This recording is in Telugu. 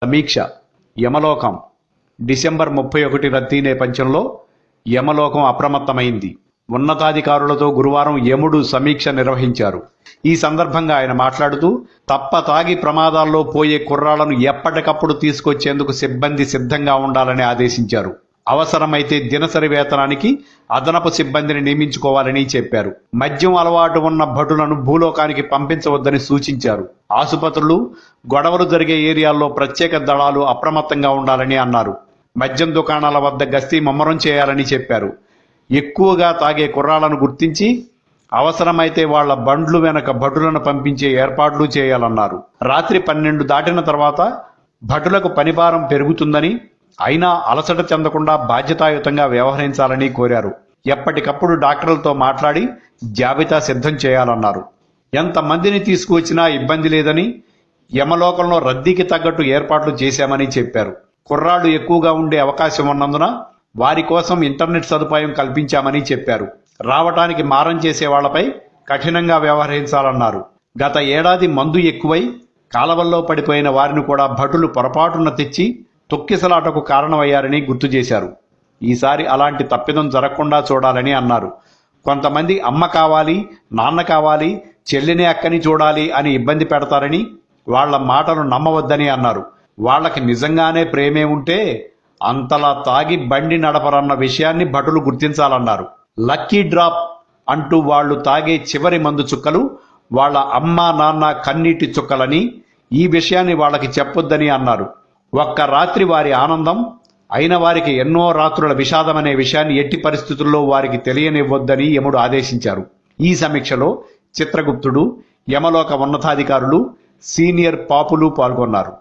సమీక్ష యమలోకం డిసెంబర్ 31 రద్దీ నేపథ్యంలో యమలోకం అప్రమత్తమైంది. ఉన్నతాధికారులతో గురువారం యముడు సమీక్ష నిర్వహించారు. ఈ సందర్భంగా ఆయన మాట్లాడుతూ తాగి ప్రమాదాల్లో పోయే కుర్రాళ్లను ఎప్పటికప్పుడు తీసుకొచ్చేందుకు సిబ్బంది సిద్ధంగా ఉండాలని ఆదేశించారు. అవసరమైతే దినసరి వేతనానికి అదనపు సిబ్బందిని నియమించుకోవాలని చెప్పారు. మద్యం అలవాటు ఉన్న భటులను భూలోకానికి పంపించవద్దని సూచించారు. ఆసుపత్రులు, గొడవలు జరిగే ఏరియాల్లో ప్రత్యేక దళాలు అప్రమత్తంగా ఉండాలని అన్నారు. మద్యం దుకాణాల వద్ద గస్తీ ముమ్మరం చేయాలని చెప్పారు. ఎక్కువగా తాగే కుర్రాళ్లను గుర్తించి అవసరమైతే వాళ్ల బండ్లు వెనక భటులను పంపించే ఏర్పాట్లు చేయాలన్నారు. రాత్రి 12 దాటిన తర్వాత భటులకు పనిభారం పెరుగుతుందని, అయినా అలసట చెందకుండా బాధ్యతాయుతంగా వ్యవహరించాలని కోరారు. ఎప్పటికప్పుడు డాక్టర్లతో మాట్లాడి జాబితా సిద్ధం చేయాలన్నారు. ఎంతమందిని తీసుకువచ్చినా ఇబ్బంది లేదని, యమలోకంలో రద్దీకి తగ్గట్టు ఏర్పాట్లు చేశామని చెప్పారు. కుర్రాళ్లు ఎక్కువగా ఉండే అవకాశం ఉన్నందున వారి కోసం ఇంటర్నెట్ సదుపాయం కల్పించామని చెప్పారు. రావటానికి మారం చేసే వాళ్లపై కఠినంగా వ్యవహరించాలన్నారు. గత ఏడాది మందు ఎక్కువై కాలవల్లో పడిపోయిన వారిని కూడా భటులు పొరపాటున తెచ్చి తొక్కిసలాటకు కారణమయ్యారని గుర్తు చేశారు. ఈసారి అలాంటి తప్పిదం జరగకుండా చూడాలని అన్నారు. కొంతమంది అమ్మ కావాలి, నాన్న కావాలి, చెల్లిని అక్కని చూడాలి అని ఇబ్బంది పెడతారని, వాళ్ల మాటలు నమ్మవద్దని అన్నారు. వాళ్లకి నిజంగానే ప్రేమే ఉంటే అంతలా తాగి బండి నడపరన్న విషయాన్ని భటులు గుర్తించాలన్నారు. లక్కీ డ్రాప్ అంటూ వాళ్లు తాగే చివరి మందు చుక్కలు వాళ్ల అమ్మ నాన్న కన్నీటి చుక్కలని, ఈ విషయాన్ని వాళ్ళకి చెప్పొద్దని అన్నారు. ఒక్క రాత్రి వారి ఆనందం అయిన వారికి ఎన్నో రాత్రుల విషాదమనే విషయాన్ని ఎట్టి పరిస్థితుల్లో వారికి తెలియనివ్వొద్దని యముడు ఆదేశించారు. ఈ సమీక్షలో చిత్రగుప్తుడు, యమలోక ఉన్నతాధికారులు, సీనియర్ పాపులు పాల్గొన్నారు.